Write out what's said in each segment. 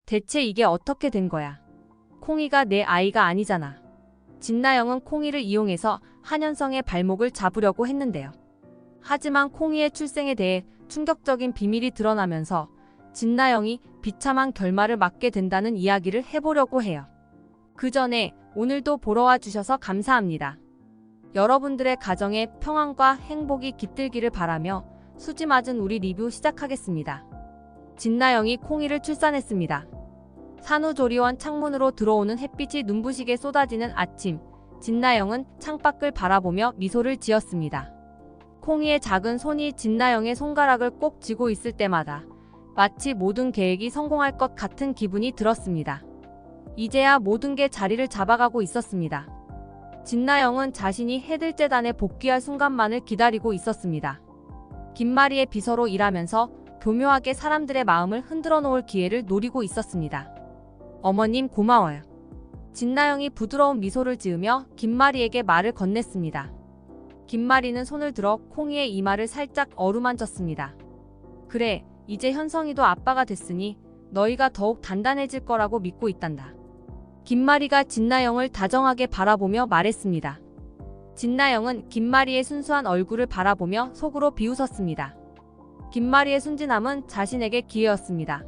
대체 이게 어떻게 된 거야? 콩이가 내 아이가 아니잖아. 진나영은 콩이를 이용해서 한현성의 발목을 잡으려고 했는데요. 하지만 콩이의 출생에 대해 충격적인 비밀이 드러나면서 진나영이 비참한 결말을 맞게 된다는 이야기를 해보려고 해요. 그 전에 오늘도 보러 와주셔서 감사합니다. 여러분들의 가정에 평안과 행복이 깃들기를 바라며 수지 맞은 우리 리뷰 시작하겠습니다. 진나영이 콩이를 출산했습니다. 산후조리원 창문으로 들어오는 햇빛이 눈부시게 쏟아지는 아침, 진나영은 창밖을 바라보며 미소를 지었습니다. 콩이의 작은 손이 진나영의 손가락을 꼭 쥐고 있을 때마다 마치 모든 계획이 성공할 것 같은 기분이 들었습니다. 이제야 모든 게 자리를 잡아가고 있었습니다. 진나영은 자신이 해들재단에 복귀할 순간만을 기다리고 있었습니다. 김마리의 비서로 일하면서 교묘하게 사람들의 마음을 흔들어 놓을 기회를 노리고 있었습니다. 어머님 고마워요. 진나영이 부드러운 미소를 지으며 김마리에게 말을 건넸습니다. 김마리는 손을 들어 콩이의 이마를 살짝 어루만졌습니다. 그래, 이제 현성이도 아빠가 됐으니 너희가 더욱 단단해질 거라고 믿고 있단다. 김마리가 진나영을 다정하게 바라보며 말했습니다. 진나영은 김마리의 순수한 얼굴을 바라보며 속으로 비웃었습니다. 김마리의 순진함은 자신에게 기회였습니다.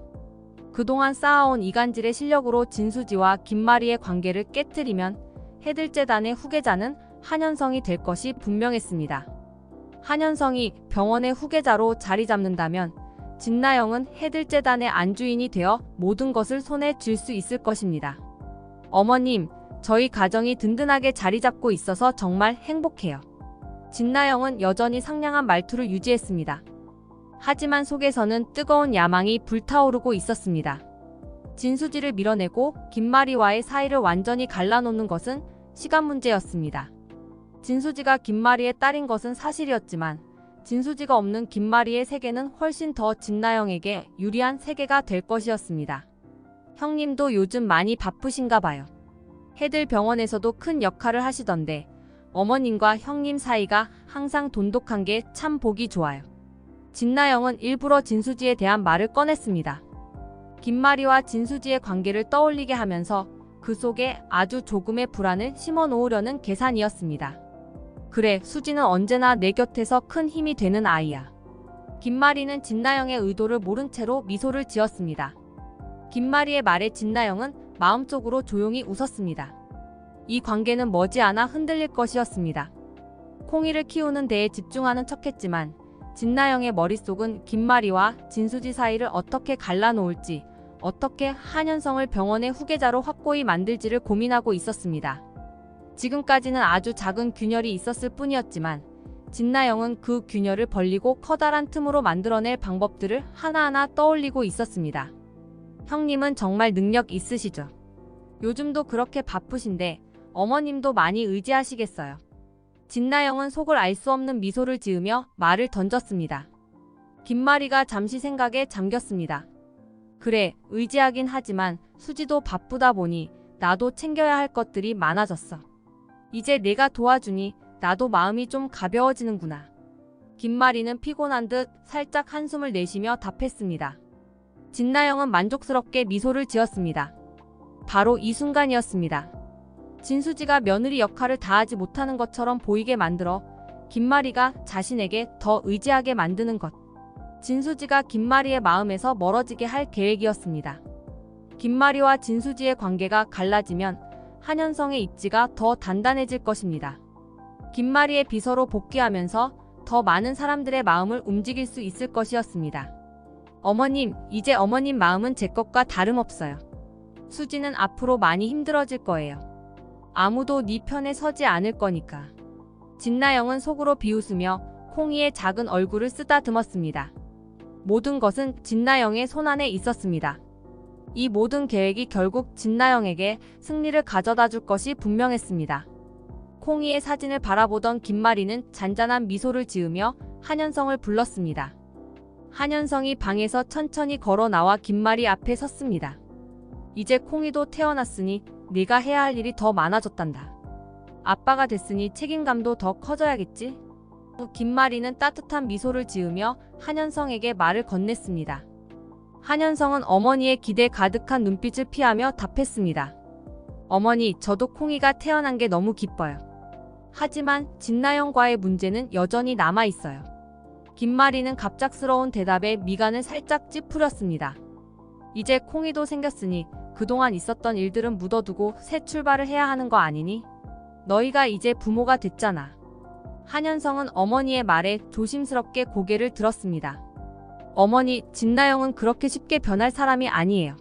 그동안 쌓아온 이간질의 실력으로 진수지와 김마리의 관계를 깨트리면 해들재단의 후계자는 한현성이 될 것이 분명했습니다. 한현성이 병원의 후계자로 자리 잡는다면 진나영은 해들재단의 안주인이 되어 모든 것을 손에 쥘 수 있을 것입니다. 어머님, 저희 가정이 든든하게 자리 잡고 있어서 정말 행복해요. 진나영은 여전히 상냥한 말투를 유지했습니다. 하지만 속에서는 뜨거운 야망이 불타오르고 있었습니다. 진수지를 밀어내고 김마리와의 사이를 완전히 갈라놓는 것은 시간 문제였습니다. 진수지가 김마리의 딸인 것은 사실이었지만 진수지가 없는 김마리의 세계는 훨씬 더 진나영에게 유리한 세계가 될 것이었습니다. 형님도 요즘 많이 바쁘신가 봐요. 해들 병원에서도 큰 역할을 하시던데 어머님과 형님 사이가 항상 돈독한 게 참 보기 좋아요. 진나영은 일부러 진수지에 대한 말을 꺼냈습니다. 김마리와 진수지의 관계를 떠올리게 하면서 그 속에 아주 조금의 불안을 심어 놓으려는 계산이었습니다. 그래, 수지는 언제나 내 곁에서 큰 힘이 되는 아이야. 김마리는 진나영의 의도를 모른 채로 미소를 지었습니다. 김마리의 말에 진나영은 마음속으로 조용히 웃었습니다. 이 관계는 머지않아 흔들릴 것이었습니다. 콩이를 키우는 데에 집중하는 척했지만 진나영의 머릿속은 김마리와 진수지 사이를 어떻게 갈라놓을지, 어떻게 한현성을 병원의 후계자로 확고히 만들지를 고민하고 있었습니다. 지금까지는 아주 작은 균열이 있었을 뿐이었지만 진나영은 그 균열을 벌리고 커다란 틈으로 만들어낼 방법들을 하나하나 떠올리고 있었습니다. 형님은 정말 능력 있으시죠? 요즘도 그렇게 바쁘신데 어머님도 많이 의지하시겠어요. 진나영은 속을 알 수 없는 미소를 지으며 말을 던졌습니다. 김마리가 잠시 생각에 잠겼습니다. 그래, 의지하긴 하지만 수지도 바쁘다 보니 나도 챙겨야 할 것들이 많아졌어. 이제 내가 도와주니 나도 마음이 좀 가벼워지는구나. 김마리는 피곤한 듯 살짝 한숨을 내쉬며 답했습니다. 진나영은 만족스럽게 미소를 지었습니다. 바로 이 순간이었습니다. 진수지가 며느리 역할을 다하지 못하는 것처럼 보이게 만들어 김마리가 자신에게 더 의지하게 만드는 것. 진수지가 김마리의 마음에서 멀어지게 할 계획이었습니다. 김마리와 진수지의 관계가 갈라지면 한현성의 입지가 더 단단해질 것입니다. 김마리의 비서로 복귀하면서 더 많은 사람들의 마음을 움직일 수 있을 것이었습니다. 어머님, 이제 어머님 마음은 제 것과 다름없어요. 수지는 앞으로 많이 힘들어질 거예요. 아무도 네 편에 서지 않을 거니까. 진나영은 속으로 비웃으며 콩이의 작은 얼굴을 쓰다듬었습니다. 모든 것은 진나영의 손안에 있었습니다. 이 모든 계획이 결국 진나영에게 승리를 가져다 줄 것이 분명했습니다. 콩이의 사진을 바라보던 김마리는 잔잔한 미소를 지으며 한현성을 불렀습니다. 한현성이 방에서 천천히 걸어 나와 김마리 앞에 섰습니다. 이제 콩이도 태어났으니 네가 해야 할 일이 더 많아졌단다. 아빠가 됐으니 책임감도 더 커져야겠지? 김마리는 따뜻한 미소를 지으며 한현성에게 말을 건넸습니다. 한현성은 어머니의 기대 가득한 눈빛을 피하며 답했습니다. 어머니, 저도 콩이가 태어난 게 너무 기뻐요. 하지만 진나영과의 문제는 여전히 남아 있어요. 김마리는 갑작스러운 대답에 미간을 살짝 찌푸렸습니다. 이제 콩이도 생겼으니 그동안 있었던 일들은 묻어두고 새 출발을 해야 하는 거 아니니? 너희가 이제 부모가 됐잖아. 한현성은 어머니의 말에 조심스럽게 고개를 들었습니다. 어머니, 진나영은 그렇게 쉽게 변할 사람이 아니에요.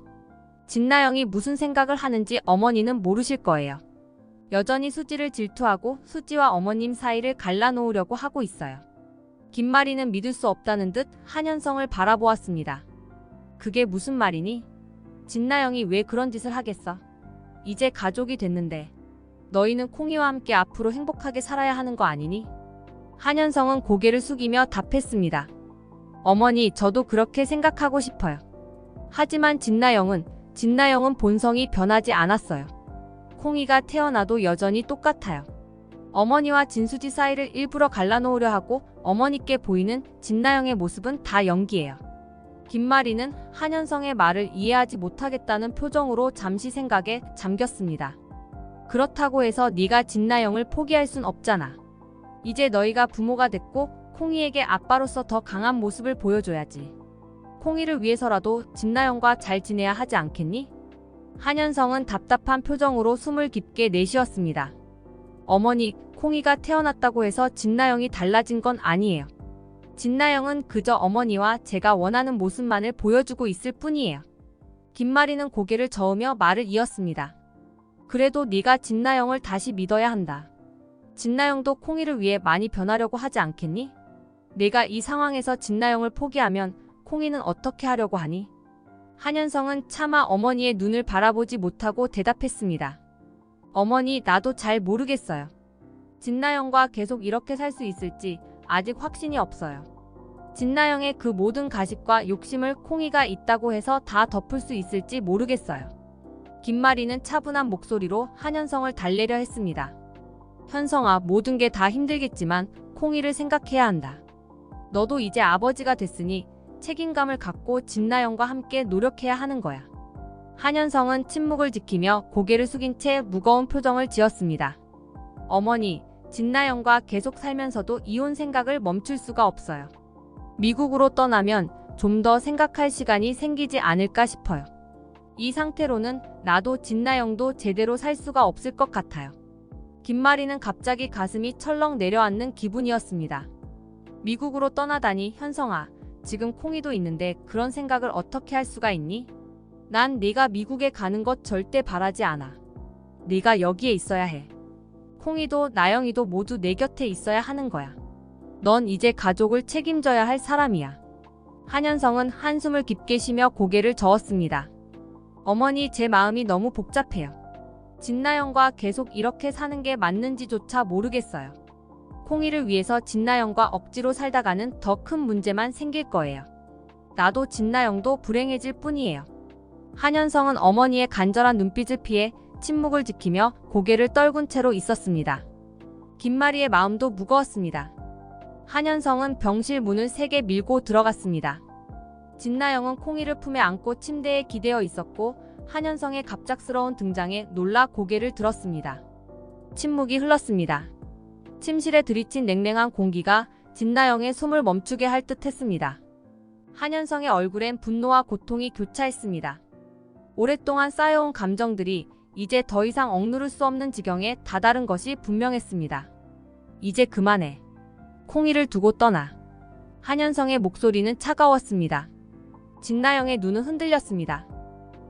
진나영이 무슨 생각을 하는지 어머니는 모르실 거예요. 여전히 수지를 질투하고 수지와 어머님 사이를 갈라놓으려고 하고 있어요. 김마리는 믿을 수 없다는 듯 한현성을 바라보았습니다. 그게 무슨 말이니? 진나영이 왜 그런 짓을 하겠어? 이제 가족이 됐는데 너희는 콩이와 함께 앞으로 행복하게 살아야 하는 거 아니니? 한현성은 고개를 숙이며 답했습니다. 어머니, 저도 그렇게 생각하고 싶어요. 하지만 진나영은 본성이 변하지 않았어요. 콩이가 태어나도 여전히 똑같아요. 어머니와 진수지 사이를 일부러 갈라놓으려 하고 어머니께 보이는 진나영의 모습은 다 연기예요. 김마리는 한현성의 말을 이해하지 못하겠다는 표정으로 잠시 생각에 잠겼습니다. 그렇다고 해서 네가 진나영을 포기할 순 없잖아. 이제 너희가 부모가 됐고 콩이에게 아빠로서 더 강한 모습을 보여줘야지. 콩이를 위해서라도 진나영과 잘 지내야 하지 않겠니? 한현성은 답답한 표정으로 숨을 깊게 내쉬었습니다. 어머니, 콩이가 태어났다고 해서 진나영이 달라진 건 아니에요. 진나영은 그저 어머니와 제가 원하는 모습만을 보여주고 있을 뿐이에요. 김마리는 고개를 저으며 말을 이었습니다. 그래도 네가 진나영을 다시 믿어야 한다. 진나영도 콩이를 위해 많이 변하려고 하지 않겠니? 내가 이 상황에서 진나영을 포기하면 콩이는 어떻게 하려고 하니? 한현성은 차마 어머니의 눈을 바라보지 못하고 대답했습니다. 어머니, 나도 잘 모르겠어요. 진나영과 계속 이렇게 살 수 있을지 아직 확신이 없어요. 진나영의 그 모든 가식과 욕심을 콩이가 있다고 해서 다 덮을 수 있을지 모르겠어요. 김마리는 차분한 목소리로 한현성을 달래려 했습니다. 현성아, 모든 게 다 힘들겠지만 콩이를 생각해야 한다. 너도 이제 아버지가 됐으니 책임감을 갖고 진나영과 함께 노력해야 하는 거야. 한현성은 침묵을 지키며 고개를 숙인 채 무거운 표정을 지었습니다. 어머니, 진나영과 계속 살면서도 이혼 생각을 멈출 수가 없어요. 미국으로 떠나면 좀 더 생각할 시간이 생기지 않을까 싶어요. 이 상태로는 나도 진나영도 제대로 살 수가 없을 것 같아요. 김마리는 갑자기 가슴이 철렁 내려앉는 기분이었습니다. 미국으로 떠나다니. 현성아, 지금 콩이도 있는데 그런 생각을 어떻게 할 수가 있니? 난 네가 미국에 가는 것 절대 바라지 않아. 네가 여기에 있어야 해. 콩이도 나영이도 모두 내 곁에 있어야 하는 거야. 넌 이제 가족을 책임져야 할 사람이야. 한현성은 한숨을 깊게 쉬며 고개를 저었습니다. 어머니, 제 마음이 너무 복잡해요. 진나영과 계속 이렇게 사는 게 맞는지조차 모르겠어요. 콩이를 위해서 진나영과 억지로 살다가는 더 큰 문제만 생길 거예요. 나도 진나영도 불행해질 뿐이에요. 한현성은 어머니의 간절한 눈빛을 피해 침묵을 지키며 고개를 떨군 채로 있었습니다. 김마리의 마음도 무거웠습니다. 한현성은 병실 문을 세게 밀고 들어갔습니다. 진나영은 콩이를 품에 안고 침대에 기대어 있었고 한현성의 갑작스러운 등장에 놀라 고개를 들었습니다. 침묵이 흘렀습니다. 침실에 들이친 냉랭한 공기가 진나영의 숨을 멈추게 할 듯 했습니다. 한현성의 얼굴엔 분노와 고통이 교차했습니다. 오랫동안 쌓여온 감정들이 이제 더 이상 억누를 수 없는 지경에 다다른 것이 분명했습니다. 이제 그만해. 콩이를 두고 떠나. 한현성의 목소리는 차가웠습니다. 진나영의 눈은 흔들렸습니다.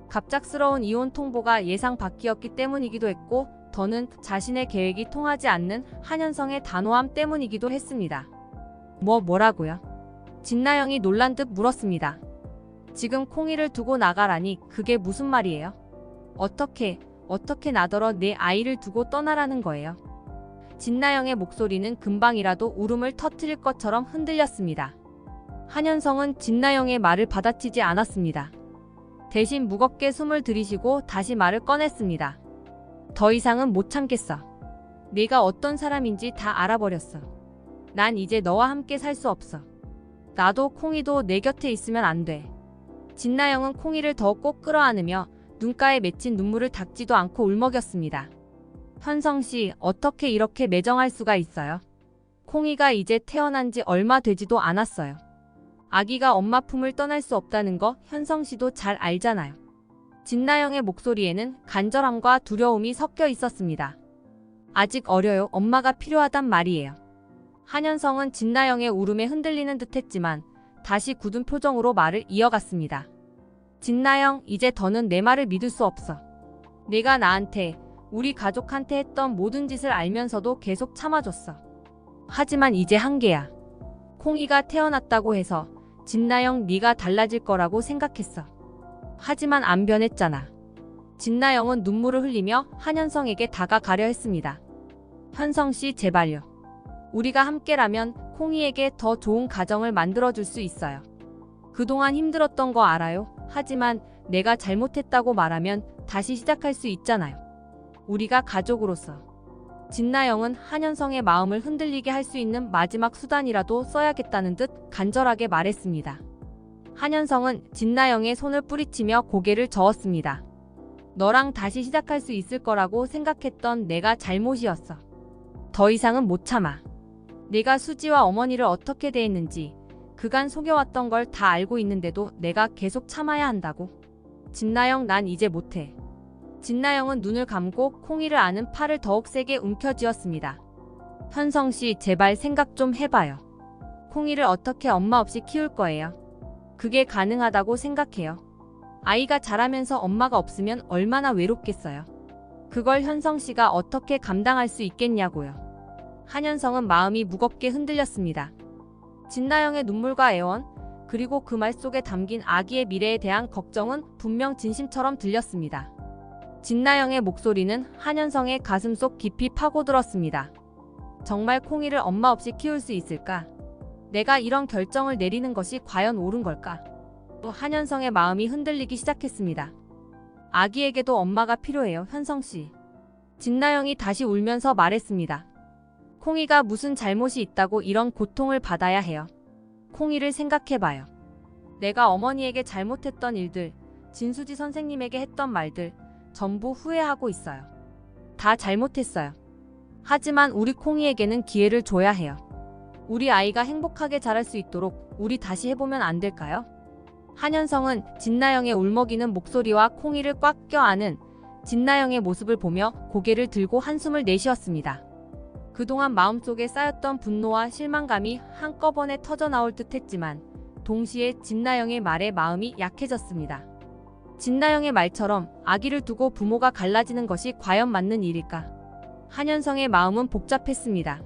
갑작스러운 이혼 통보가 예상 밖이었기 때문이기도 했고 더는 자신의 계획이 통하지 않는 한현성의 단호함 때문이기도 했습니다. 뭐라고요? 진나영이 놀란 듯 물었습니다. 지금 콩이를 두고 나가라니 그게 무슨 말이에요? 어떻게 나더러 내 아이를 두고 떠나라는 거예요? 진나영의 목소리는 금방이라도 울음을 터뜨릴 것처럼 흔들렸습니다. 한현성은 진나영의 말을 받아치지 않았습니다. 대신 무겁게 숨을 들이쉬고 다시 말을 꺼냈습니다. 더 이상은 못 참겠어. 네가 어떤 사람인지 다 알아버렸어. 난 이제 너와 함께 살 수 없어. 나도 콩이도 내 곁에 있으면 안 돼. 진나영은 콩이를 더 꼭 끌어안으며 눈가에 맺힌 눈물을 닦지도 않고 울먹였습니다. 현성씨, 어떻게 이렇게 매정할 수가 있어요? 콩이가 이제 태어난 지 얼마 되지도 않았어요. 아기가 엄마 품을 떠날 수 없다는 거 현성씨도 잘 알잖아요. 진나영의 목소리에는 간절함과 두려움이 섞여 있었습니다. 아직 어려요. 엄마가 필요하단 말이에요. 한현성은 진나영의 울음에 흔들리는 듯했지만 다시 굳은 표정으로 말을 이어갔습니다. 진나영, 이제 더는 내 말을 믿을 수 없어. 내가 나한테, 우리 가족한테 했던 모든 짓을 알면서도 계속 참아줬어. 하지만 이제 한계야. 콩이가 태어났다고 해서 진나영, 네가 달라질 거라고 생각했어. 하지만 안 변했잖아. 진나영은 눈물을 흘리며 한현성에게 다가가려 했습니다. 현성씨, 제발요. 우리가 함께라면 콩이에게 더 좋은 가정을 만들어줄 수 있어요. 그동안 힘들었던 거 알아요. 하지만 내가 잘못했다고 말하면 다시 시작할 수 있잖아요. 우리가 가족으로서. 진나영은 한현성의 마음을 흔들리게 할 수 있는 마지막 수단이라도 써야겠다는 듯 간절하게 말했습니다. 한현성은 진나영의 손을 뿌리치며 고개를 저었습니다. 너랑 다시 시작할 수 있을 거라고 생각했던 내가 잘못이었어. 더 이상은 못 참아. 내가 수지와 어머니를 어떻게 대했는지 그간 속여왔던 걸 다 알고 있는데도 내가 계속 참아야 한다고. 진나영, 난 이제 못해. 진나영은 눈을 감고 콩이를 안은 팔을 더욱 세게 움켜쥐었습니다. 현성씨, 제발 생각 좀 해봐요. 콩이를 어떻게 엄마 없이 키울 거예요? 그게 가능하다고 생각해요. 아이가 자라면서 엄마가 없으면 얼마나 외롭겠어요. 그걸 현성씨가 어떻게 감당할 수 있겠냐고요. 한현성은 마음이 무겁게 흔들렸습니다. 진나영의 눈물과 애원, 그리고 그 말 속에 담긴 아기의 미래에 대한 걱정은 분명 진심처럼 들렸습니다. 진나영의 목소리는 한현성의 가슴속 깊이 파고들었습니다. 정말 콩이를 엄마 없이 키울 수 있을까? 내가 이런 결정을 내리는 것이 과연 옳은 걸까? 또 한현성의 마음이 흔들리기 시작했습니다. 아기에게도 엄마가 필요해요, 현성씨. 진나영이 다시 울면서 말했습니다. 콩이가 무슨 잘못이 있다고 이런 고통을 받아야 해요. 콩이를 생각해봐요. 내가 어머니에게 잘못했던 일들, 진수지 선생님에게 했던 말들 전부 후회하고 있어요. 다 잘못했어요. 하지만 우리 콩이에게는 기회를 줘야 해요. 우리 아이가 행복하게 자랄 수 있도록 우리 다시 해보면 안 될까요? 한현성은 진나영의 울먹이는 목소리와 콩이를 꽉 껴안은 진나영의 모습을 보며 고개를 들고 한숨을 내쉬었습니다. 그동안 마음속에 쌓였던 분노와 실망감이 한꺼번에 터져나올 듯했지만 동시에 진나영의 말에 마음이 약해졌습니다. 진나영의 말처럼 아기를 두고 부모가 갈라지는 것이 과연 맞는 일일까? 한현성의 마음은 복잡했습니다.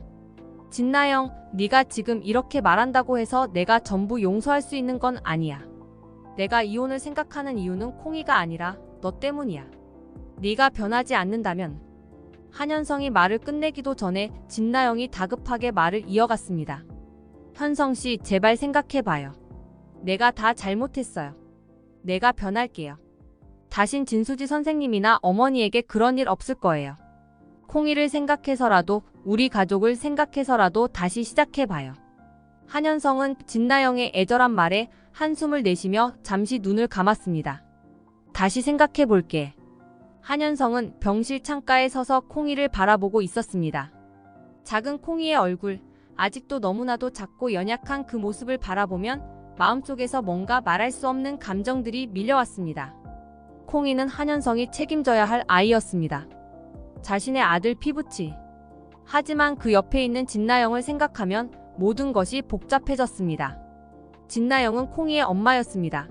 진나영, 네가 지금 이렇게 말한다고 해서 내가 전부 용서할 수 있는 건 아니야. 내가 이혼을 생각하는 이유는 콩이가 아니라 너 때문이야. 네가 변하지 않는다면. 한현성이 말을 끝내기도 전에 진나영이 다급하게 말을 이어갔습니다. 현성씨, 제발 생각해봐요. 내가 다 잘못했어요. 내가 변할게요. 다신 진수지 선생님이나 어머니에게 그런 일 없을 거예요. 콩이를 생각해서라도, 우리 가족을 생각해서라도 다시 시작해봐요. 한현성은 진나영의 애절한 말에 한숨을 내쉬며 잠시 눈을 감았습니다. 다시 생각해볼게. 한현성은 병실 창가에 서서 콩이를 바라보고 있었습니다. 작은 콩이의 얼굴, 아직도 너무나도 작고 연약한 그 모습을 바라보면 마음속에서 뭔가 말할 수 없는 감정들이 밀려왔습니다. 콩이는 한현성이 책임져야 할 아이였습니다. 자신의 아들 피부치. 하지만 그 옆에 있는 진나영을 생각하면 모든 것이 복잡해졌습니다. 진나영은 콩이의 엄마였습니다.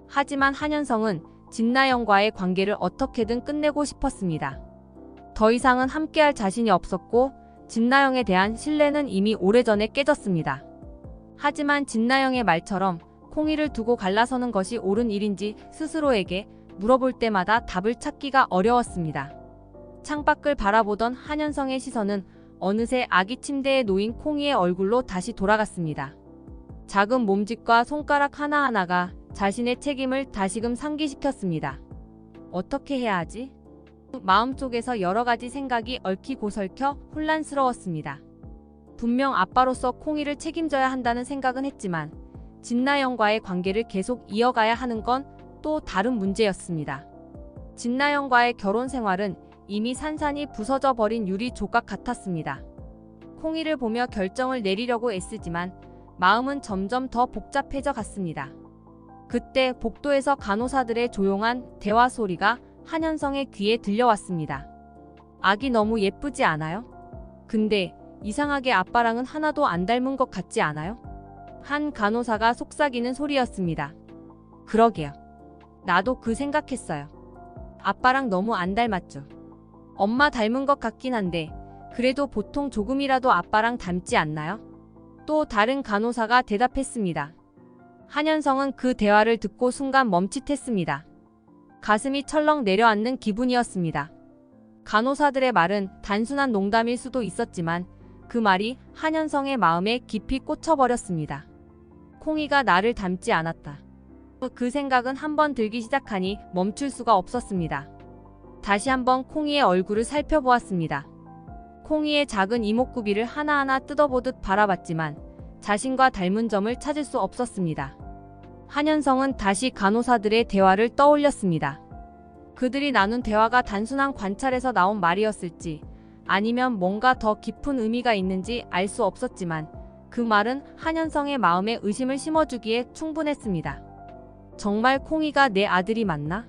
하지만 한현성은 진나영과의 관계를 어떻게든 끝내고 싶었습니다. 더 이상은 함께할 자신이 없었고 진나영에 대한 신뢰는 이미 오래전에 깨졌습니다. 하지만 진나영의 말처럼 콩이를 두고 갈라서는 것이 옳은 일인지 스스로에게 물어볼 때마다 답을 찾기가 어려웠습니다. 창밖을 바라보던 한현성의 시선은 어느새 아기 침대에 놓인 콩이의 얼굴로 다시 돌아갔습니다. 작은 몸짓과 손가락 하나하나가 자신의 책임을 다시금 상기시켰습니다. 어떻게 해야 하지? 마음속에서 여러 가지 생각이 얽히고 설켜 혼란스러웠습니다. 분명 아빠로서 콩이를 책임져야 한다는 생각은 했지만 진나영과의 관계를 계속 이어가야 하는 건 또 다른 문제였습니다. 진나영과의 결혼 생활은 이미 산산이 부서져 버린 유리 조각 같았습니다. 콩이를 보며 결정을 내리려고 애쓰지만 마음은 점점 더 복잡해져 갔습니다. 그때 복도에서 간호사들의 조용한 대화 소리가 한현성의 귀에 들려왔습니다. 아기 너무 예쁘지 않아요? 근데 이상하게 아빠랑은 하나도 안 닮은 것 같지 않아요? 한 간호사가 속삭이는 소리였습니다. 그러게요. 나도 그 생각했어요. 아빠랑 너무 안 닮았죠. 엄마 닮은 것 같긴 한데 그래도 보통 조금이라도 아빠랑 닮지 않나요? 또 다른 간호사가 대답했습니다. 한현성은 그 대화를 듣고 순간 멈칫했습니다. 가슴이 철렁 내려앉는 기분이었습니다. 간호사들의 말은 단순한 농담일 수도 있었지만 그 말이 한현성의 마음에 깊이 꽂혀버렸습니다. 콩이가 나를 닮지 않았다. 그 생각은 한번 들기 시작하니 멈출 수가 없었습니다. 다시 한번 콩이의 얼굴을 살펴보았습니다. 콩이의 작은 이목구비를 하나하나 뜯어보듯 바라봤지만 자신과 닮은 점을 찾을 수 없었습니다. 한현성은 다시 간호사들의 대화를 떠올렸습니다. 그들이 나눈 대화가 단순한 관찰에서 나온 말이었을지 아니면 뭔가 더 깊은 의미가 있는지 알 수 없었지만 그 말은 한현성의 마음에 의심을 심어주기에 충분했습니다. 정말 콩이가 내 아들이 맞나?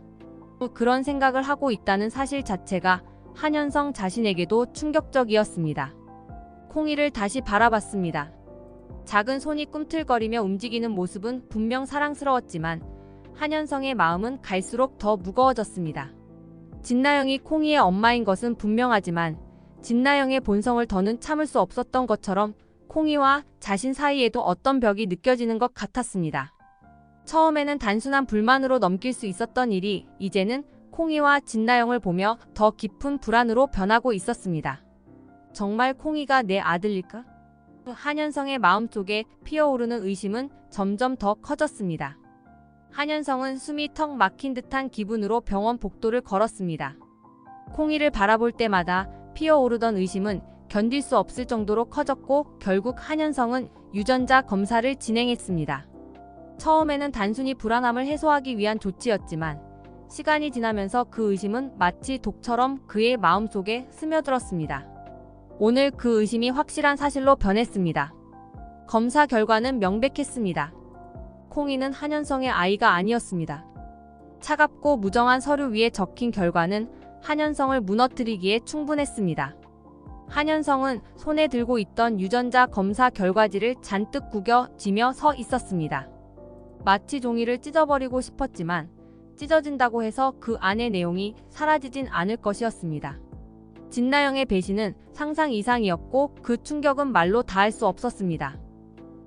그런 생각을 하고 있다는 사실 자체가 한현성 자신에게도 충격적이었습니다. 콩이를 다시 바라봤습니다. 작은 손이 꿈틀거리며 움직이는 모습은 분명 사랑스러웠지만 한현성의 마음은 갈수록 더 무거워졌습니다. 진나영이 콩이의 엄마인 것은 분명하지만 진나영의 본성을 더는 참을 수 없었던 것처럼 콩이와 자신 사이에도 어떤 벽이 느껴지는 것 같았습니다. 처음에는 단순한 불만으로 넘길 수 있었던 일이 이제는 콩이와 진나영을 보며 더 깊은 불안으로 변하고 있었습니다. 정말 콩이가 내 아들일까? 한현성의 마음속에 피어오르는 의심은 점점 더 커졌습니다. 한현성은 숨이 턱 막힌 듯한 기분으로 병원 복도를 걸었습니다. 콩이를 바라볼 때마다 피어오르던 의심은 견딜 수 없을 정도로 커졌고 결국 한현성은 유전자 검사를 진행했습니다. 처음에는 단순히 불안함을 해소하기 위한 조치였지만 시간이 지나면서 그 의심은 마치 독처럼 그의 마음속에 스며들었습니다. 오늘 그 의심이 확실한 사실로 변했습니다. 검사 결과는 명백했습니다. 콩이는 한현성의 아이가 아니었습니다. 차갑고 무정한 서류 위에 적힌 결과는 한현성을 무너뜨리기에 충분했습니다. 한현성은 손에 들고 있던 유전자 검사 결과지를 잔뜩 구겨쥐며 서 있었습니다. 마치 종이를 찢어버리고 싶었지만 찢어진다고 해서 그 안의 내용이 사라지진 않을 것이었습니다. 진나영의 배신은 상상 이상이었고 그 충격은 말로 다할 수 없었습니다.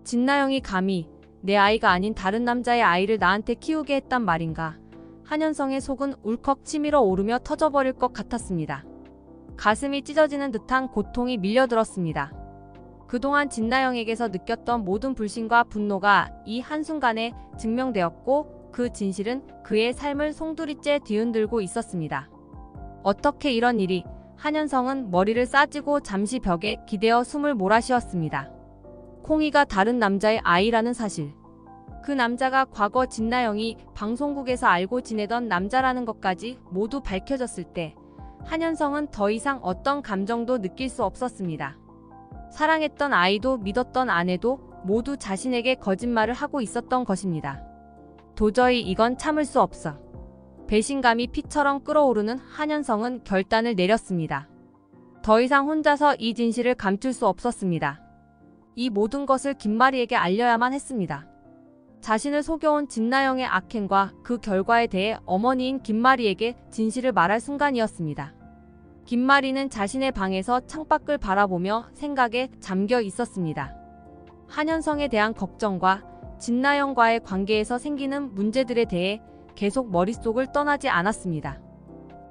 진나영이 감히 내 아이가 아닌 다른 남자의 아이를 나한테 키우게 했단 말인가. 한현성의 속은 울컥 치밀어 오르며 터져버릴 것 같았습니다. 가슴이 찢어지는 듯한 고통이 밀려들었습니다. 그동안 진나영에게서 느꼈던 모든 불신과 분노가 이 한순간에 증명되었고 그 진실은 그의 삶을 송두리째 뒤흔들고 있었습니다. 어떻게 이런 일이? 한현성은 머리를 싸쥐고 잠시 벽에 기대어 숨을 몰아쉬었습니다. 콩이가 다른 남자의 아이라는 사실. 그 남자가 과거 진나영이 방송국에서 알고 지내던 남자라는 것까지 모두 밝혀졌을 때 한현성은 더 이상 어떤 감정도 느낄 수 없었습니다. 사랑했던 아이도 믿었던 아내도 모두 자신에게 거짓말을 하고 있었던 것입니다. 도저히 이건 참을 수 없어. 배신감이 피처럼 끓어오르는 한현성은 결단을 내렸습니다. 더 이상 혼자서 이 진실을 감출 수 없었습니다. 이 모든 것을 김마리에게 알려야만 했습니다. 자신을 속여온 진나영의 악행과 그 결과에 대해 어머니인 김마리에게 진실을 말할 순간이었습니다. 김마리는 자신의 방에서 창밖을 바라보며 생각에 잠겨 있었습니다. 한현성에 대한 걱정과 진나영과의 관계에서 생기는 문제들에 대해 계속 머릿속을 떠나지 않았습니다.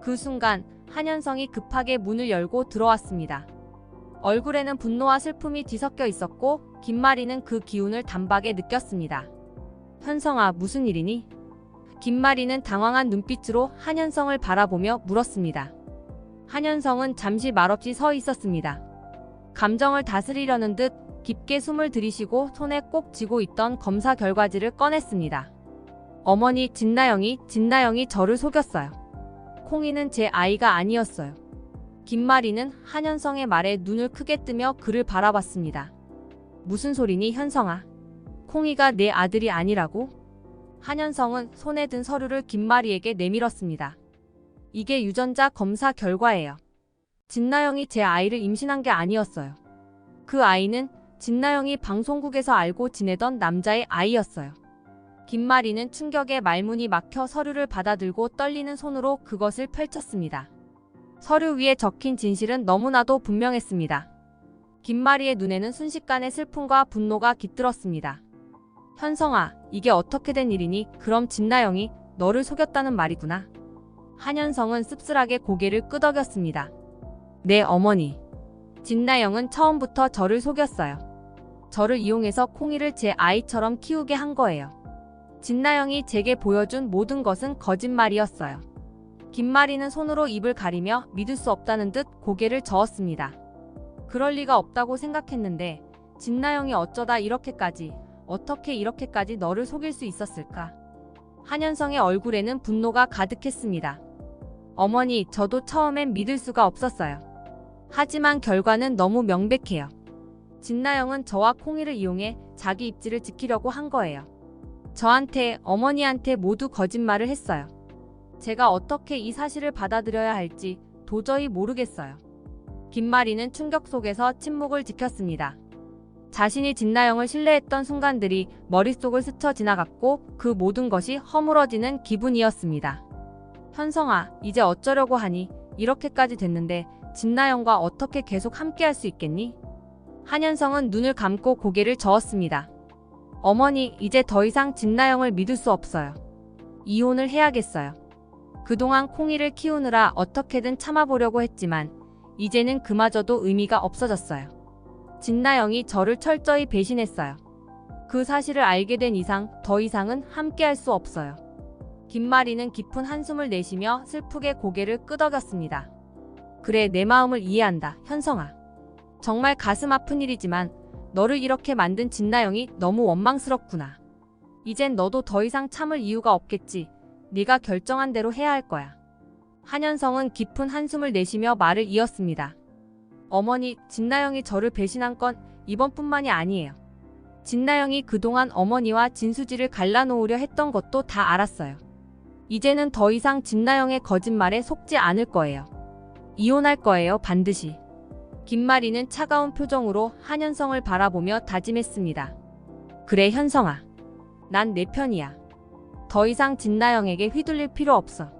그 순간 한현성이 급하게 문을 열고 들어왔습니다. 얼굴에는 분노와 슬픔이 뒤섞여 있었고 김마리는 그 기운을 단박에 느꼈습니다. 현성아, 무슨 일이니? 김마리는 당황한 눈빛으로 한현성을 바라보며 물었습니다. 한현성은 잠시 말없이 서 있었습니다. 감정을 다스리려는 듯 깊게 숨을 들이쉬고 손에 꼭 쥐고 있던 검사 결과지를 꺼냈습니다. 어머니, 진나영이 저를 속였어요. 콩이는 제 아이가 아니었어요. 김마리는 한현성의 말에 눈을 크게 뜨며 그를 바라봤습니다. 무슨 소리니, 현성아? 콩이가 내 아들이 아니라고? 한현성은 손에 든 서류를 김마리에게 내밀었습니다. 이게 유전자 검사 결과예요. 진나영이 제 아이를 임신한 게 아니었어요. 그 아이는 진나영이 방송국에서 알고 지내던 남자의 아이였어요. 김마리는 충격에 말문이 막혀 서류를 받아들고 떨리는 손으로 그것을 펼쳤습니다. 서류 위에 적힌 진실은 너무나도 분명했습니다. 김마리의 눈에는 순식간에 슬픔과 분노가 깃들었습니다. 현성아, 이게 어떻게 된 일이니? 그럼 진나영이 너를 속였다는 말이구나. 한현성은 씁쓸하게 고개를 끄덕였습니다. 네, 어머니. 진나영은 처음부터 저를 속였어요. 저를 이용해서 콩이를 제 아이처럼 키우게 한 거예요. 진나영이 제게 보여준 모든 것은 거짓말이었어요. 김마리는 손으로 입을 가리며 믿을 수 없다는 듯 고개를 저었습니다. 그럴 리가 없다고 생각했는데 진나영이 어떻게 이렇게까지 너를 속일 수 있었을까? 한현성의 얼굴에는 분노가 가득했습니다. 어머니, 저도 처음엔 믿을 수가 없었어요. 하지만 결과는 너무 명백해요. 진나영은 저와 콩이를 이용해 자기 입지를 지키려고 한 거예요. 저한테, 어머니한테 모두 거짓말을 했어요. 제가 어떻게 이 사실을 받아들여야 할지 도저히 모르겠어요. 김마리는 충격 속에서 침묵을 지켰습니다. 자신이 진나영을 신뢰했던 순간들이 머릿속을 스쳐 지나갔고 그 모든 것이 허물어지는 기분이었습니다. 현성아, 이제 어쩌려고 하니? 이렇게까지 됐는데 진나영과 어떻게 계속 함께할 수 있겠니? 한현성은 눈을 감고 고개를 저었습니다. 어머니, 이제 더 이상 진나영을 믿을 수 없어요. 이혼을 해야겠어요. 그동안 콩이를 키우느라 어떻게든 참아보려고 했지만 이제는 그마저도 의미가 없어졌어요. 진나영이 저를 철저히 배신했어요. 그 사실을 알게 된 이상 더 이상은 함께할 수 없어요. 김마리는 깊은 한숨을 내쉬며 슬프게 고개를 끄덕였습니다. 그래, 내 마음을 이해한다, 현성아. 정말 가슴 아픈 일이지만 너를 이렇게 만든 진나영이 너무 원망스럽구나. 이젠 너도 더 이상 참을 이유가 없겠지. 네가 결정한 대로 해야 할 거야. 한현성은 깊은 한숨을 내쉬며 말을 이었습니다. 어머니, 진나영이 저를 배신한 건 이번뿐만이 아니에요. 진나영이 그동안 어머니와 진수지를 갈라놓으려 했던 것도 다 알았어요. 이제는 더 이상 진나영의 거짓말에 속지 않을 거예요. 이혼할 거예요, 반드시. 김마리는 차가운 표정으로 한현성을 바라보며 다짐했습니다. 그래, 현성아. 난 내 편이야. 더 이상 진나영에게 휘둘릴 필요 없어.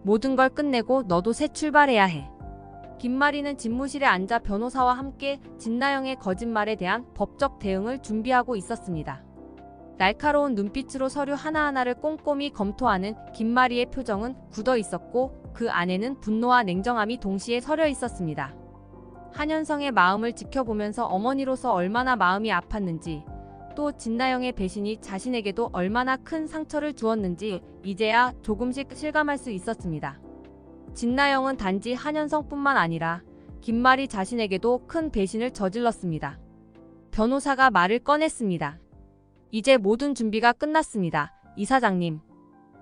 모든 걸 끝내고 너도 새 출발해야 해. 김마리는 집무실에 앉아 변호사와 함께 진나영의 거짓말에 대한 법적 대응을 준비하고 있었습니다. 날카로운 눈빛으로 서류 하나하나를 꼼꼼히 검토하는 김마리의 표정은 굳어 있었고 그 안에는 분노와 냉정함이 동시에 서려 있었습니다. 한현성의 마음을 지켜보면서 어머니로서 얼마나 마음이 아팠는지, 또 진나영의 배신이 자신에게도 얼마나 큰 상처를 주었는지 이제야 조금씩 실감할 수 있었습니다. 진나영은 단지 한현성뿐만 아니라 김마리 자신에게도 큰 배신을 저질렀습니다. 변호사가 말을 꺼냈습니다. 이제 모든 준비가 끝났습니다, 이사장님.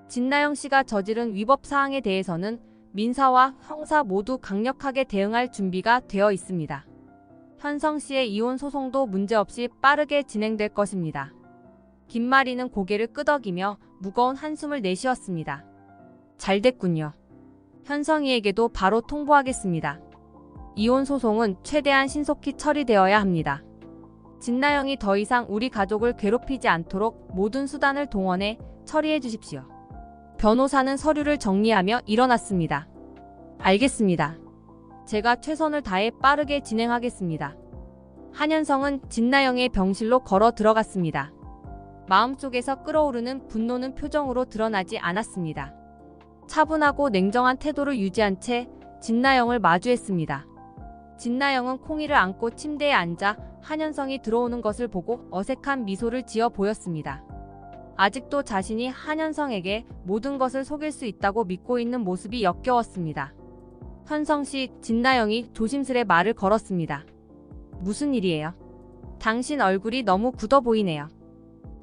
진나영 씨가 저지른 위법 사항에 대해서는 민사와 형사 모두 강력하게 대응할 준비가 되어 있습니다. 현성 씨의 이혼 소송도 문제없이 빠르게 진행될 것입니다. 김마리는 고개를 끄덕이며 무거운 한숨을 내쉬었습니다. 잘 됐군요. 현성이에게도 바로 통보하겠습니다. 이혼 소송은 최대한 신속히 처리되어야 합니다. 진나영이 더 이상 우리 가족을 괴롭히지 않도록 모든 수단을 동원해 처리해 주십시오. 변호사는 서류를 정리하며 일어났습니다. 알겠습니다. 제가 최선을 다해 빠르게 진행하겠습니다. 한현성은 진나영의 병실로 걸어 들어갔습니다. 마음속에서 끓어오르는 분노는 표정으로 드러나지 않았습니다. 차분하고 냉정한 태도를 유지한 채 진나영을 마주했습니다. 진나영은 콩이를 안고 침대에 앉아 한현성이 들어오는 것을 보고 어색한 미소를 지어 보였습니다. 아직도 자신이 한현성에게 모든 것을 속일 수 있다고 믿고 있는 모습이 역겨웠습니다. 현성 씨, 진나영이 조심스레 말을 걸었습니다. 무슨 일이에요? 당신 얼굴이 너무 굳어 보이네요.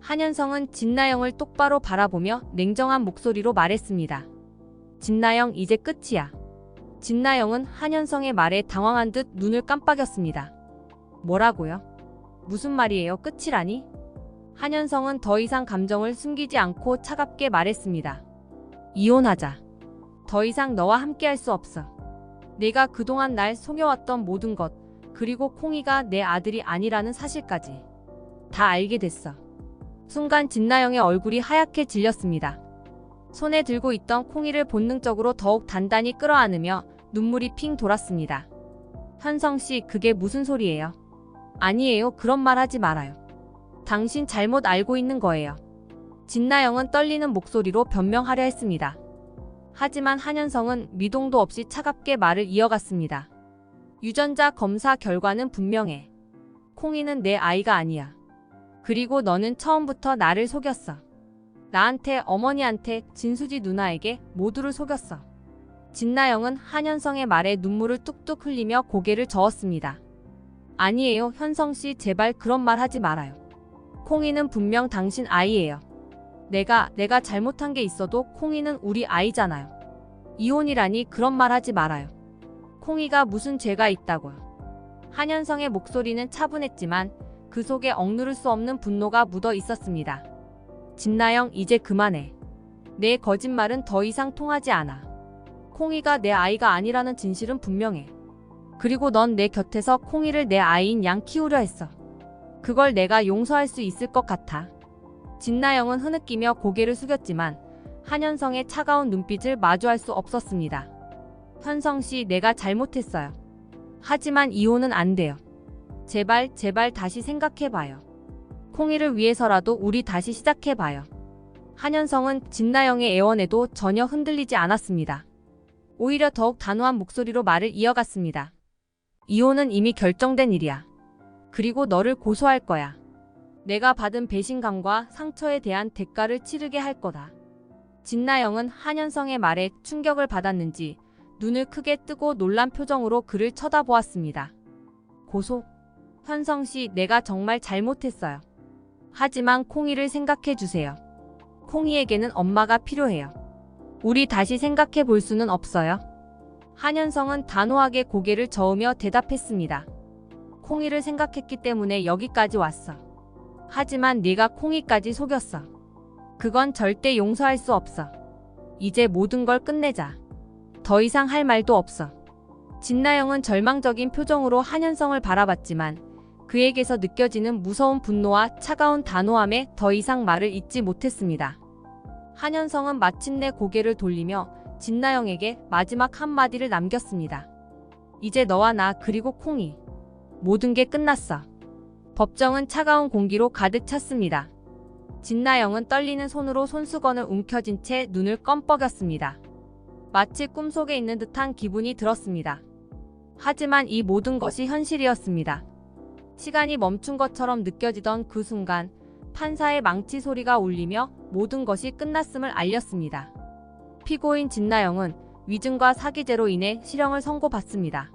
한현성은 진나영을 똑바로 바라보며 냉정한 목소리로 말했습니다. 진나영, 이제 끝이야. 진나영은 한현성의 말에 당황한 듯 눈을 깜빡였습니다. 뭐라고요? 무슨 말이에요? 끝이라니? 한현성은 더 이상 감정을 숨기지 않고 차갑게 말했습니다. 이혼하자. 더 이상 너와 함께할 수 없어. 내가 그동안 날 속여왔던 모든 것, 그리고 콩이가 내 아들이 아니라는 사실까지 다 알게 됐어. 순간 진나영의 얼굴이 하얗게 질렸습니다. 손에 들고 있던 콩이를 본능적으로 더욱 단단히 끌어안으며 눈물이 핑 돌았습니다. 현성씨, 그게 무슨 소리예요? 아니에요. 그런 말 하지 말아요. 당신 잘못 알고 있는 거예요. 진나영은 떨리는 목소리로 변명하려 했습니다. 하지만 한현성은 미동도 없이 차갑게 말을 이어갔습니다. 유전자 검사 결과는 분명해. 콩이는 내 아이가 아니야. 그리고 너는 처음부터 나를 속였어. 나한테, 어머니한테, 진수지 누나에게 모두를 속였어. 진나영은 한현성의 말에 눈물을 뚝뚝 흘리며 고개를 저었습니다. 아니에요, 현성씨, 제발 그런 말 하지 말아요. 콩이는 분명 당신 아이예요. 내가 잘못한 게 있어도 콩이는 우리 아이잖아요. 이혼이라니 그런 말 하지 말아요. 콩이가 무슨 죄가 있다고요. 한현성의 목소리는 차분했지만 그 속에 억누를 수 없는 분노가 묻어 있었습니다. 진나영, 이제 그만해. 내 거짓말은 더 이상 통하지 않아. 콩이가 내 아이가 아니라는 진실은 분명해. 그리고 넌 내 곁에서 콩이를 내 아이인 양 키우려 했어. 그걸 내가 용서할 수 있을 것 같아. 진나영은 흐느끼며 고개를 숙였지만 한현성의 차가운 눈빛을 마주할 수 없었습니다. 현성씨, 내가 잘못했어요. 하지만 이혼은 안 돼요. 제발 다시 생각해봐요. 콩이를 위해서라도 우리 다시 시작해봐요. 한현성은 진나영의 애원에도 전혀 흔들리지 않았습니다. 오히려 더욱 단호한 목소리로 말을 이어갔습니다. 이혼은 이미 결정된 일이야. 그리고 너를 고소할 거야. 내가 받은 배신감과 상처에 대한 대가를 치르게 할 거다. 진나영은 한현성의 말에 충격을 받았는지 눈을 크게 뜨고 놀란 표정으로 그를 쳐다보았습니다. 고소? 현성씨, 내가 정말 잘못했어요. 하지만 콩이를 생각해 주세요. 콩이에게는 엄마가 필요해요. 우리 다시 생각해 볼 수는 없어요? 한현성은 단호하게 고개를 저으며 대답했습니다. 콩이를 생각했기 때문에 여기까지 왔어. 하지만 네가 콩이까지 속였어. 그건 절대 용서할 수 없어. 이제 모든 걸 끝내자. 더 이상 할 말도 없어. 진나영은 절망적인 표정으로 한현성을 바라봤지만 그에게서 느껴지는 무서운 분노와 차가운 단호함에 더 이상 말을 잇지 못했습니다. 한현성은 마침내 고개를 돌리며 진나영에게 마지막 한마디를 남겼습니다. 이제 너와 나 그리고 콩이 모든 게 끝났어. 법정은 차가운 공기로 가득 찼습니다. 진나영은 떨리는 손으로 손수건을 움켜쥔 채 눈을 껌뻑였습니다. 마치 꿈속에 있는 듯한 기분이 들었습니다. 하지만 이 모든 것이 현실이었습니다. 시간이 멈춘 것처럼 느껴지던 그 순간 판사의 망치 소리가 울리며 모든 것이 끝났음을 알렸습니다. 피고인 진나영은 위증과 사기죄로 인해 실형을 선고받습니다.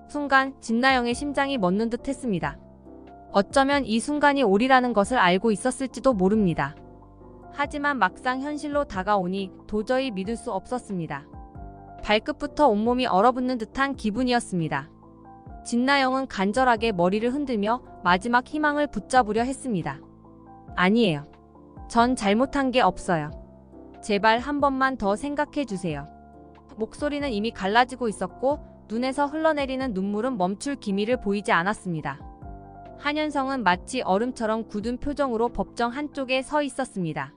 순간 진나영의 심장이 멎는 듯 했습니다. 어쩌면 이 순간이 올이라는 것을 알고 있었을지도 모릅니다. 하지만 막상 현실로 다가오니 도저히 믿을 수 없었습니다. 발끝부터 온몸이 얼어붙는 듯한 기분이었습니다. 진나영은 간절하게 머리를 흔들며 마지막 희망을 붙잡으려 했습니다. 아니에요. 전 잘못한 게 없어요. 제발 한 번만 더 생각해 주세요. 목소리는 이미 갈라지고 있었고 눈에서 흘러내리는 눈물은 멈출 기미를 보이지 않았습니다. 한현성은 마치 얼음처럼 굳은 표정으로 법정 한쪽에 서 있었습니다.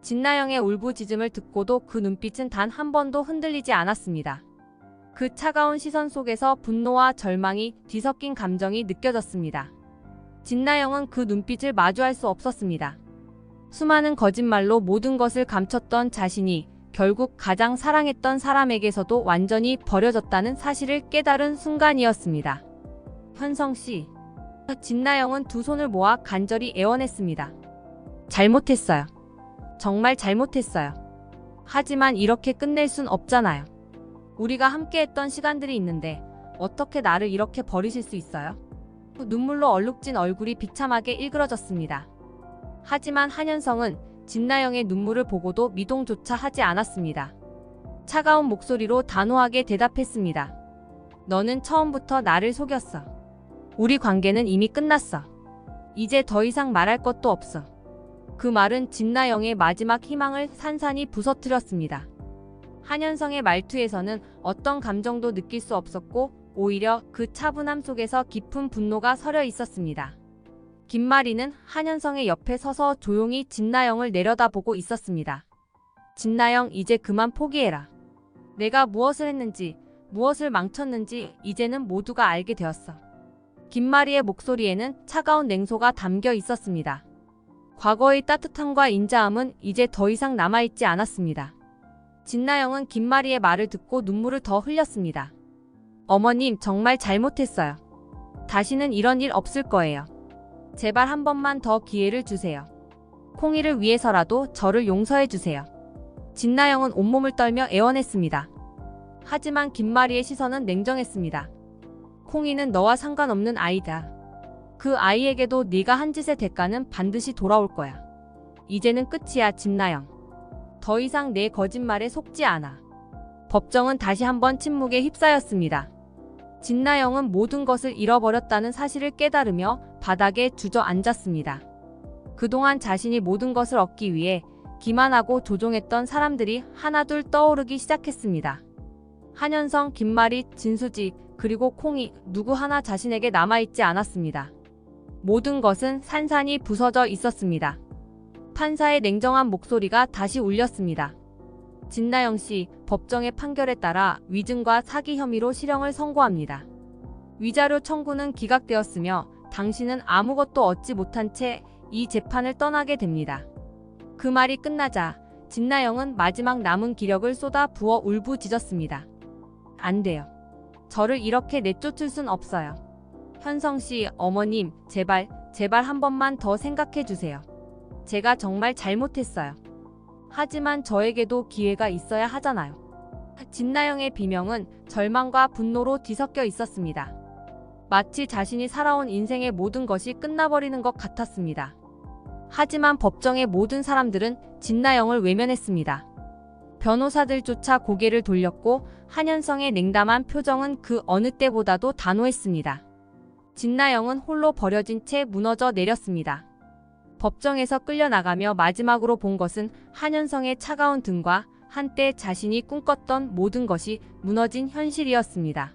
진나영의 울부짖음을 듣고도 그 눈빛은 단 한 번도 흔들리지 않았습니다. 그 차가운 시선 속에서 분노와 절망이 뒤섞인 감정이 느껴졌습니다. 진나영은 그 눈빛을 마주할 수 없었습니다. 수많은 거짓말로 모든 것을 감췄던 자신이 결국 가장 사랑했던 사람에게서도 완전히 버려졌다는 사실을 깨달은 순간이었습니다. 현성씨. 진나영은 두 손을 모아 간절히 애원했습니다. 잘못했어요. 정말 잘못했어요. 하지만 이렇게 끝낼 순 없잖아요. 우리가 함께했던 시간들이 있는데 어떻게 나를 이렇게 버리실 수 있어요? 눈물로 얼룩진 얼굴이 비참하게 일그러졌습니다. 하지만 한현성은 진나영의 눈물을 보고도 미동조차 하지 않았습니다. 차가운 목소리로 단호하게 대답했습니다. 너는 처음부터 나를 속였어. 우리 관계는 이미 끝났어. 이제 더 이상 말할 것도 없어. 그 말은 진나영의 마지막 희망을 산산이 부서뜨렸습니다. 한현성의 말투에서는 어떤 감정도 느낄 수 없었고 오히려 그 차분함 속에서 깊은 분노가 서려 있었습니다. 김마리는 한현성의 옆에 서서 조용히 진나영을 내려다보고 있었습니다. 진나영, 이제 그만 포기해라. 내가 무엇을 했는지, 무엇을 망쳤는지 이제는 모두가 알게 되었어. 김마리의 목소리에는 차가운 냉소가 담겨 있었습니다. 과거의 따뜻함과 인자함은 이제 더 이상 남아있지 않았습니다. 진나영은 김마리의 말을 듣고 눈물을 더 흘렸습니다. 어머님, 정말 잘못했어요. 다시는 이런 일 없을 거예요. 제발 한 번만 더 기회를 주세요. 콩이를 위해서라도 저를 용서해 주세요. 진나영은 온몸을 떨며 애원했습니다. 하지만 김마리의 시선은 냉정했습니다. 콩이는 너와 상관없는 아이다. 그 아이에게도 네가 한 짓의 대가는 반드시 돌아올 거야. 이제는 끝이야, 진나영. 더 이상 내 거짓말에 속지 않아. 법정은 다시 한번 침묵에 휩싸였습니다. 진나영은 모든 것을 잃어버렸다는 사실을 깨달으며 바닥에 주저앉았습니다. 그동안 자신이 모든 것을 얻기 위해 기만하고 조종했던 사람들이 하나둘 떠오르기 시작했습니다. 한현성, 김마리, 진수지, 그리고 콩이, 누구 하나 자신에게 남아있지 않았습니다. 모든 것은 산산이 부서져 있었습니다. 판사의 냉정한 목소리가 다시 울렸습니다. 진나영 씨, 법정의 판결에 따라 위증과 사기 혐의로 실형을 선고합니다. 위자료 청구는 기각되었으며 당신은 아무것도 얻지 못한 채 이 재판을 떠나게 됩니다. 그 말이 끝나자 진나영은 마지막 남은 기력을 쏟아 부어 울부짖었습니다. 안 돼요. 저를 이렇게 내쫓을 순 없어요. 현성 씨, 어머님, 제발 한 번만 더 생각해 주세요. 제가 정말 잘못했어요. 하지만 저에게도 기회가 있어야 하잖아요. 진나영의 비명은 절망과 분노로 뒤섞여 있었습니다. 마치 자신이 살아온 인생의 모든 것이 끝나버리는 것 같았습니다. 하지만 법정의 모든 사람들은 진나영을 외면했습니다. 변호사들조차 고개를 돌렸고 한현성의 냉담한 표정은 그 어느 때보다도 단호했습니다. 진나영은 홀로 버려진 채 무너져 내렸습니다. 법정에서 끌려나가며 마지막으로 본 것은 한현성의 차가운 등과 한때 자신이 꿈꿨던 모든 것이 무너진 현실이었습니다.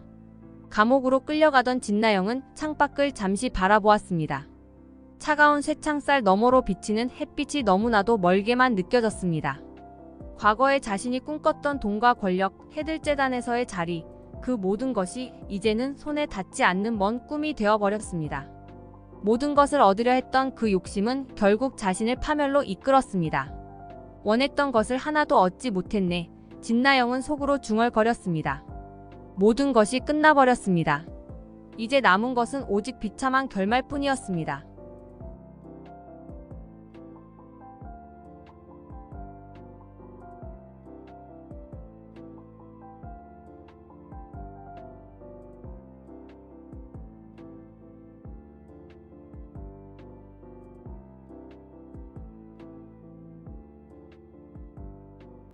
감옥으로 끌려가던 진나영은 창밖을 잠시 바라보았습니다. 차가운 쇠창살 너머로 비치는 햇빛이 너무나도 멀게만 느껴졌습니다. 과거에 자신이 꿈꿨던 돈과 권력, 해들재단에서의 자리, 그 모든 것이 이제는 손에 닿지 않는 먼 꿈이 되어버렸습니다. 모든 것을 얻으려 했던 그 욕심은 결국 자신을 파멸로 이끌었습니다. 원했던 것을 하나도 얻지 못했네. 진나영은 속으로 중얼거렸습니다. 모든 것이 끝나버렸습니다. 이제 남은 것은 오직 비참한 결말뿐이었습니다.